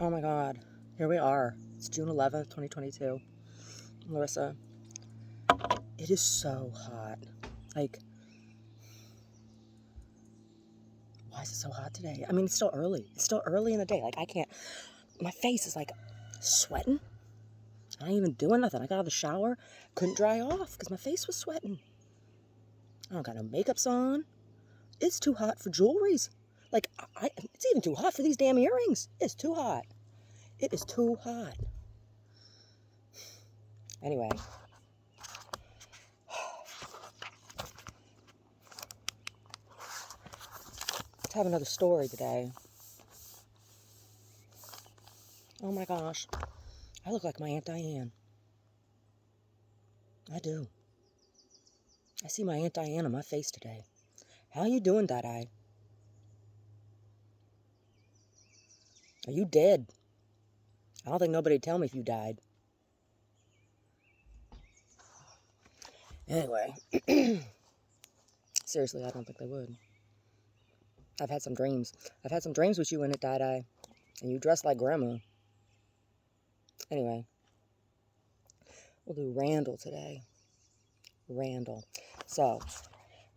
Oh my God, here we are. It's June 11th, 2022. Larissa, it is so hot. Like, why is it so hot today? I mean, it's still early. It's still early in the day. Like, I can't, my face is like sweating. I ain't even doing nothing. I got out of the shower, couldn't dry off because my face was sweating. I don't got no makeups on. It's too hot for jewelries. Like, it's even too hot for these damn earrings. It's too hot. It is too hot. Anyway. Let's have another story today. Oh my gosh. I look like my Aunt Diane. I do. I see my Aunt Diane on my face today. How you doing, Dad-Eye? Are you dead? I don't think nobody'd tell me if you died. Anyway. Seriously, I don't think they would. I've had some dreams. I've had some dreams with you in it, Dad-Eye. And you dress like Grandma. Anyway. We'll do Randall today. Randall. So,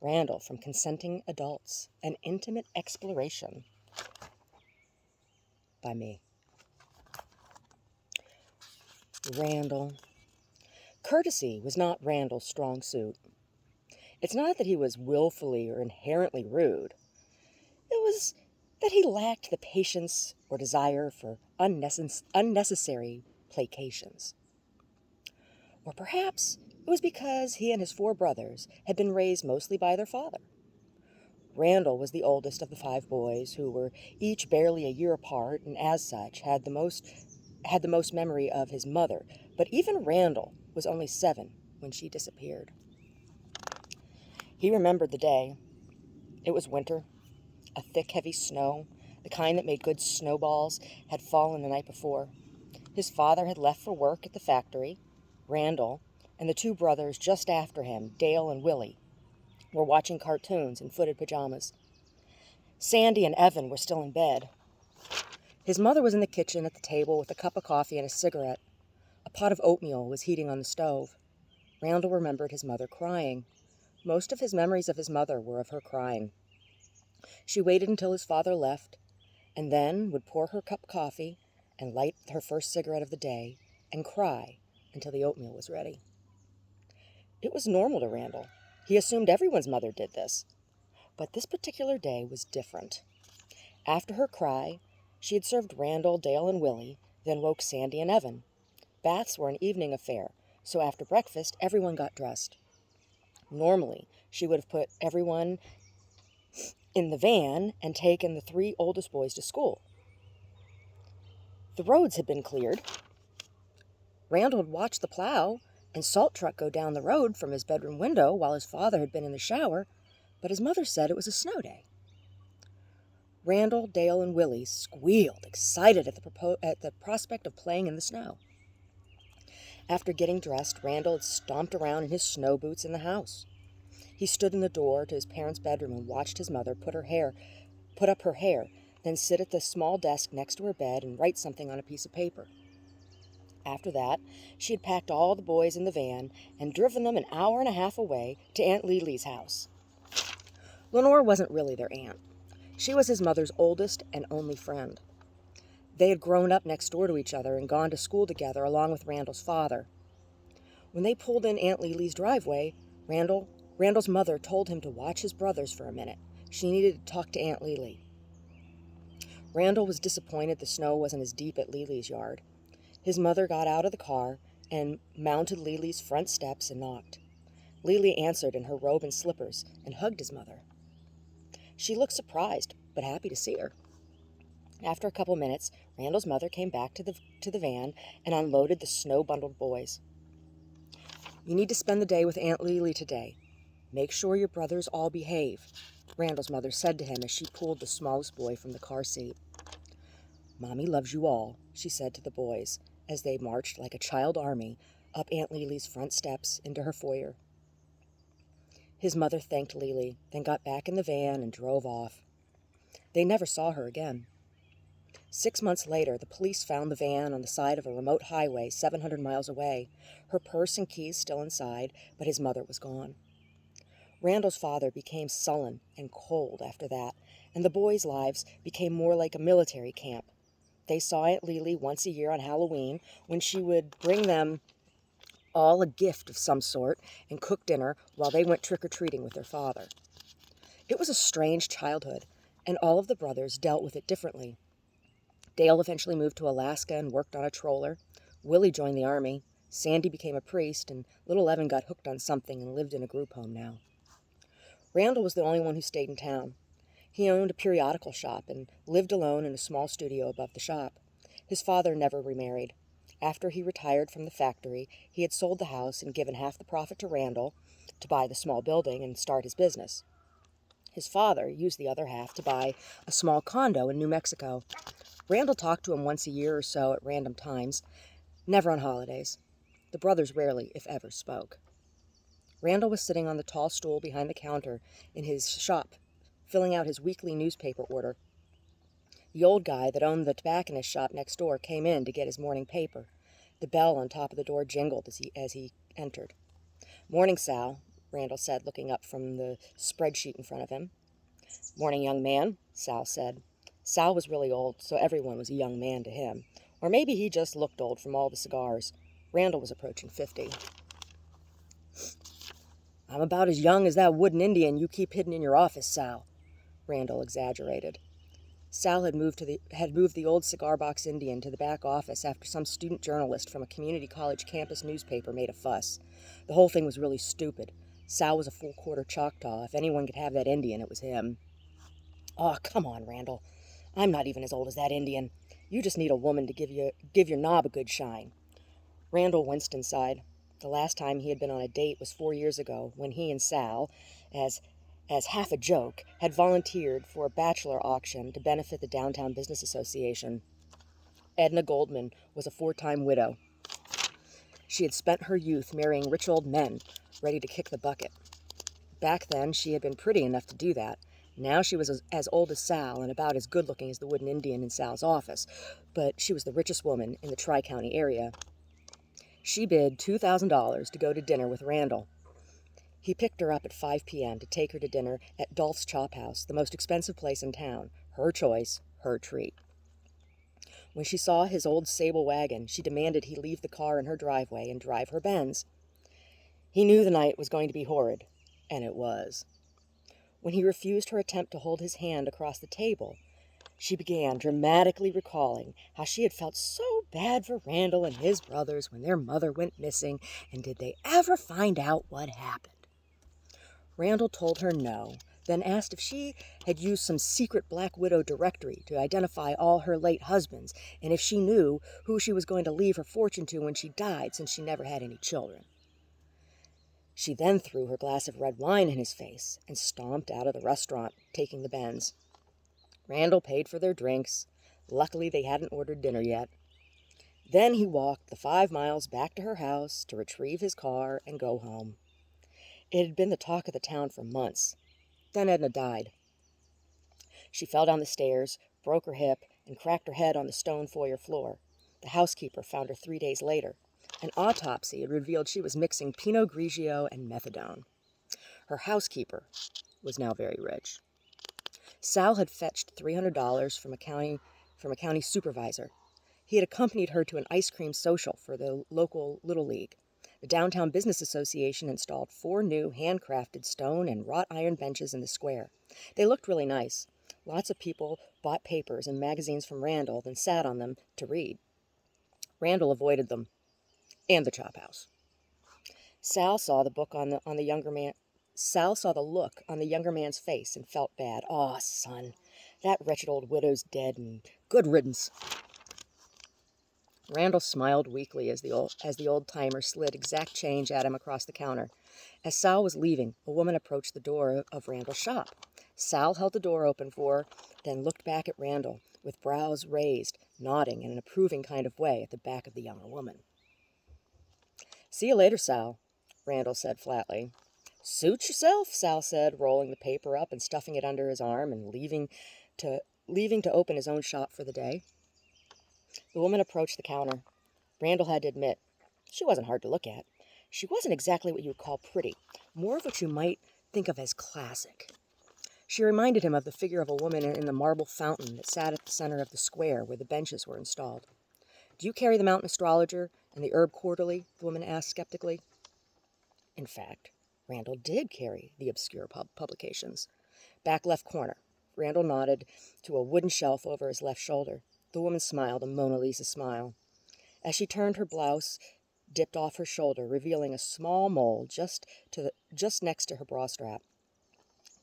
Randall from Consenting Adults, An Intimate Exploration by me. Randall. Courtesy was not Randall's strong suit. It's not that he was willfully or inherently rude. It was that he lacked the patience or desire for unnecessary placations. Or perhaps it was because he and his 4 brothers had been raised mostly by their father. Randall was the oldest of the 5 boys, who were each barely a year apart, and as such had the most memory of his mother. But even Randall was only 7 when she disappeared. He remembered the day. It was winter. A thick, heavy snow, the kind that made good snowballs, had fallen the night before. His father had left for work at the factory. Randall and the 2 brothers just after him, Dale and Willie, were watching cartoons in footed pajamas. Sandy and Evan were still in bed. His mother was in the kitchen at the table with a cup of coffee and a cigarette. A pot of oatmeal was heating on the stove. Randall remembered his mother crying. Most of his memories of his mother were of her crying. She waited until his father left, and then would pour her cup of coffee and light her first cigarette of the day and cry until the oatmeal was ready. It was normal to Randall. He assumed everyone's mother did this. But this particular day was different. After her cry, she had served Randall, Dale, and Willie, then woke Sandy and Evan. Baths were an evening affair, so after breakfast, everyone got dressed. Normally, she would have put everyone in the van and taken the 3 oldest boys to school. The roads had been cleared. Randall had watched the plow and salt truck go down the road from his bedroom window while his father had been in the shower, but his mother said it was a snow day. Randall, Dale, and Willie squealed, excited at the prospect of playing in the snow. After getting dressed, Randall had stomped around in his snow boots in the house. He stood in the door to his parents' bedroom and watched his mother put up her hair, then sit at the small desk next to her bed and write something on a piece of paper. After that, she had packed all the boys in the van and driven them an hour and a half away to Aunt Lily's house. Lenore wasn't really their aunt. She was his mother's oldest and only friend. They had grown up next door to each other and gone to school together along with Randall's father. When they pulled in Aunt Lily's driveway, Randall's mother told him to watch his brothers for a minute. She needed to talk to Aunt Lily. Randall was disappointed the snow wasn't as deep at Lily's yard. His mother got out of the car and mounted Lily's front steps and knocked. Lily answered in her robe and slippers and hugged his mother. She looked surprised, but happy to see her. After a couple minutes, Randall's mother came back to the van and unloaded the snow-bundled boys. "You need to spend the day with Aunt Lily today. Make sure your brothers all behave," Randall's mother said to him as she pulled the smallest boy from the car seat. "Mommy loves you all," she said to the boys as they marched like a child army up Aunt Lily's front steps into her foyer. His mother thanked Lily, then got back in the van and drove off. They never saw her again. 6 months later, the police found the van on the side of a remote highway 700 miles away, her purse and keys still inside, but his mother was gone. Randall's father became sullen and cold after that, and the boys' lives became more like a military camp. They saw Aunt Lily once a year on Halloween, when she would bring them all a gift of some sort and cook dinner while they went trick-or-treating with their father. It was a strange childhood, and all of the brothers dealt with it differently. Dale eventually moved to Alaska and worked on a trawler. Willie joined the army. Sandy became a priest, and little Evan got hooked on something and lived in a group home now. Randall was the only one who stayed in town. He owned a periodical shop and lived alone in a small studio above the shop. His father never remarried. After he retired from the factory, he had sold the house and given half the profit to Randall to buy the small building and start his business. His father used the other half to buy a small condo in New Mexico. Randall talked to him once a year or so at random times, never on holidays. The brothers rarely, if ever, spoke. Randall was sitting on the tall stool behind the counter in his shop, filling out his weekly newspaper order. The old guy that owned the tobacconist shop next door came in to get his morning paper. The bell on top of the door jingled as he entered. "Morning, Sal," Randall said, looking up from the spreadsheet in front of him. "Morning, young man," Sal said. Sal was really old, so everyone was a young man to him. Or maybe he just looked old from all the cigars. Randall was approaching 50. "I'm about as young as that wooden Indian you keep hidden in your office, Sal," Randall exaggerated. Sal had moved the old cigar box Indian to the back office after some student journalist from a community college campus newspaper made a fuss. The whole thing was really stupid. Sal was a full-quarter Choctaw. If anyone could have that Indian, it was him. "Oh, come on, Randall. I'm not even as old as that Indian. You just need a woman to give your knob a good shine." Randall winced inside. The last time he had been on a date was 4 years ago, when he and Sal, as half a joke, had volunteered for a bachelor auction to benefit the Downtown Business Association. Edna Goldman was a 4-time widow. She had spent her youth marrying rich old men, ready to kick the bucket. Back then, she had been pretty enough to do that. Now she was as old as Sal and about as good-looking as the wooden Indian in Sal's office, but she was the richest woman in the Tri-County area. She bid $2,000 to go to dinner with Randall. He picked her up at 5 p.m. to take her to dinner at Dolph's Chop House, the most expensive place in town. Her choice, her treat. When she saw his old sable wagon, she demanded he leave the car in her driveway and drive her Benz. He knew the night was going to be horrid, and it was. When he refused her attempt to hold his hand across the table, she began dramatically recalling how she had felt so bad for Randall and his brothers when their mother went missing, and did they ever find out what happened? Randall told her no, then asked if she had used some secret Black Widow directory to identify all her late husbands, and if she knew who she was going to leave her fortune to when she died, since she never had any children. She then threw her glass of red wine in his face and stomped out of the restaurant, taking the Benz. Randall paid for their drinks. Luckily, they hadn't ordered dinner yet. Then he walked the 5 miles back to her house to retrieve his car and go home. It had been the talk of the town for months. Then Edna died. She fell down the stairs, broke her hip, and cracked her head on the stone foyer floor. The housekeeper found her 3 days later. An autopsy had revealed she was mixing Pinot Grigio and methadone. Her housekeeper was now very rich. Sal had fetched $300 from a county supervisor. He had accompanied her to an ice cream social for the local Little League. The Downtown Business Association installed 4 new handcrafted stone and wrought iron benches in the square. They looked really nice. Lots of people bought papers and magazines from Randall, then sat on them to read. Randall avoided them, and the chop house. Sal saw the look on the younger man's face and felt bad. "Aw, son, that wretched old widow's dead, and good riddance." Randall smiled weakly as the old-timer slid exact change at him across the counter. As Sal was leaving, a woman approached the door of Randall's shop. Sal held the door open for her, then looked back at Randall, with brows raised, nodding in an approving kind of way at the back of the younger woman. "See you later, Sal," Randall said flatly. "Suit yourself," Sal said, rolling the paper up and stuffing it under his arm and leaving to leaving to open his own shop for the day. The woman approached the counter. Randall had to admit, she wasn't hard to look at. She wasn't exactly what you would call pretty, more of what you might think of as classic. She reminded him of the figure of a woman in the marble fountain that sat at the center of the square where the benches were installed. "Do you carry the Mountain Astrologer and the Herb Quarterly?" the woman asked skeptically. In fact, Randall did carry the obscure publications. Back left corner. Randall nodded to a wooden shelf over his left shoulder. The woman smiled, a Mona Lisa smile. As she turned, her blouse dipped off her shoulder, revealing a small mole just next to her bra strap.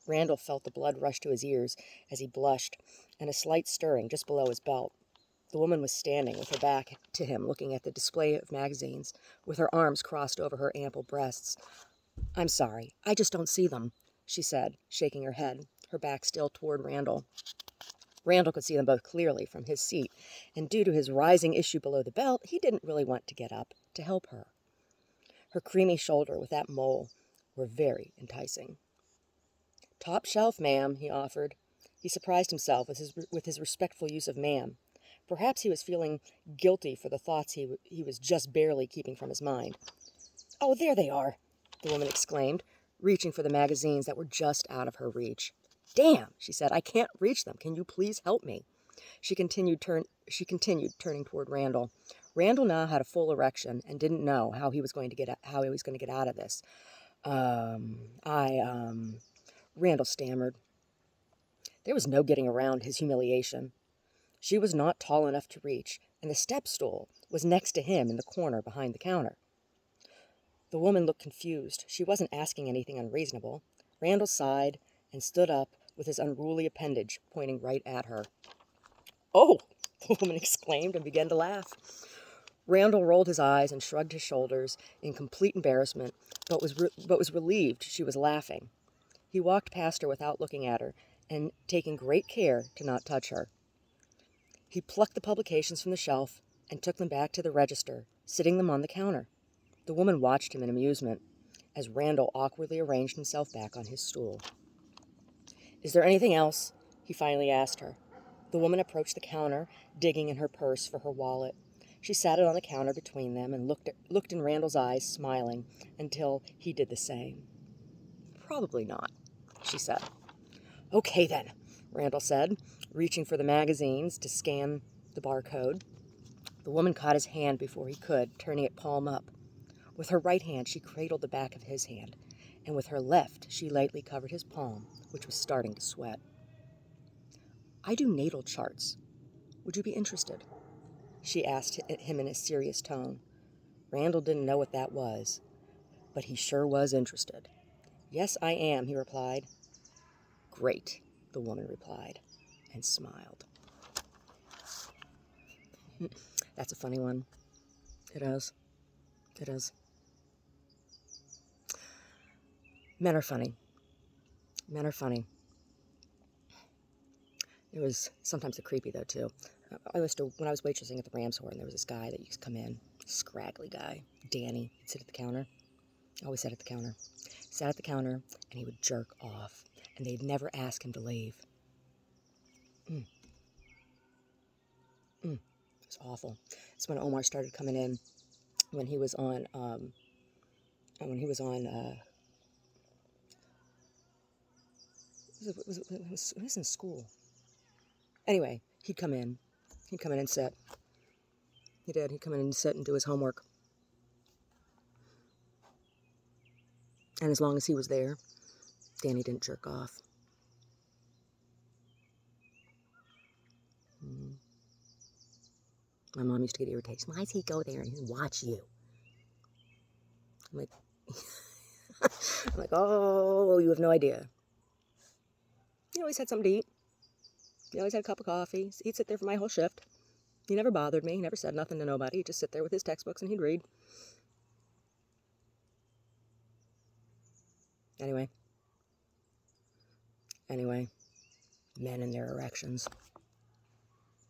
Randall felt the blood rush to his ears as he blushed, and a slight stirring just below his belt. The woman was standing with her back to him, looking at the display of magazines, with her arms crossed over her ample breasts. "I'm sorry, I just don't see them," she said, shaking her head, her back still toward Randall. Randall could see them both clearly from his seat, and due to his rising issue below the belt, he didn't really want to get up to help her. Her creamy shoulder with that mole were very enticing. "Top shelf, ma'am," he offered. He surprised himself with his respectful use of ma'am. Perhaps he was feeling guilty for the thoughts he was just barely keeping from his mind. "Oh, there they are," the woman exclaimed, reaching for the magazines that were just out of her reach. "Damn," she said, "I can't reach them. Can you please help me?" She continued turning toward Randall. Randall now had a full erection and didn't know how he was going to get out of this. Randall stammered. There was no getting around his humiliation. She was not tall enough to reach, and the step stool was next to him in the corner behind the counter. The woman looked confused. She wasn't asking anything unreasonable. Randall sighed and stood up with his unruly appendage pointing right at her. "Oh!" the woman exclaimed and began to laugh. Randall rolled his eyes and shrugged his shoulders in complete embarrassment, but was relieved she was laughing. He walked past her without looking at her, and taking great care to not touch her. He plucked the publications from the shelf and took them back to the register, sitting them on the counter. The woman watched him in amusement as Randall awkwardly arranged himself back on his stool. "Is there anything else?" he finally asked her. The woman approached the counter, digging in her purse for her wallet. She sat it on the counter between them and looked in Randall's eyes, smiling, until he did the same. "Probably not," she said. "Okay, then," Randall said, reaching for the magazines to scan the barcode. The woman caught his hand before he could, turning it palm up. With her right hand, she cradled the back of his hand, and with her left, she lightly covered his palm, which was starting to sweat. "I do natal charts. Would you be interested?" she asked him in a serious tone. Randall didn't know what that was, but he sure was interested. "Yes, I am," he replied. "Great," the woman replied, and smiled. That's a funny one. It is. It is. Men are funny. Men are funny. It was sometimes creepy, though, too. When I was waitressing at the Ram's Horn, there was this guy that used to come in, scraggly guy, Danny. He'd sit at the counter. Always sat at the counter. Sat at the counter, and he would jerk off, and they'd never ask him to leave. It was awful. It's when Omar started coming in, when he was on, it was in school. Anyway, he'd come in and sit. He did. He'd come in and sit and do his homework. And as long as he was there, Danny didn't jerk off. My mom used to get irritated. "Why does he go there and watch you?" I'm like, "Oh, you have no idea." He always had something to eat. He always had a cup of coffee. He'd sit there for my whole shift. He never bothered me. He never said nothing to nobody. He'd just sit there with his textbooks and he'd read. Anyway, men and their erections.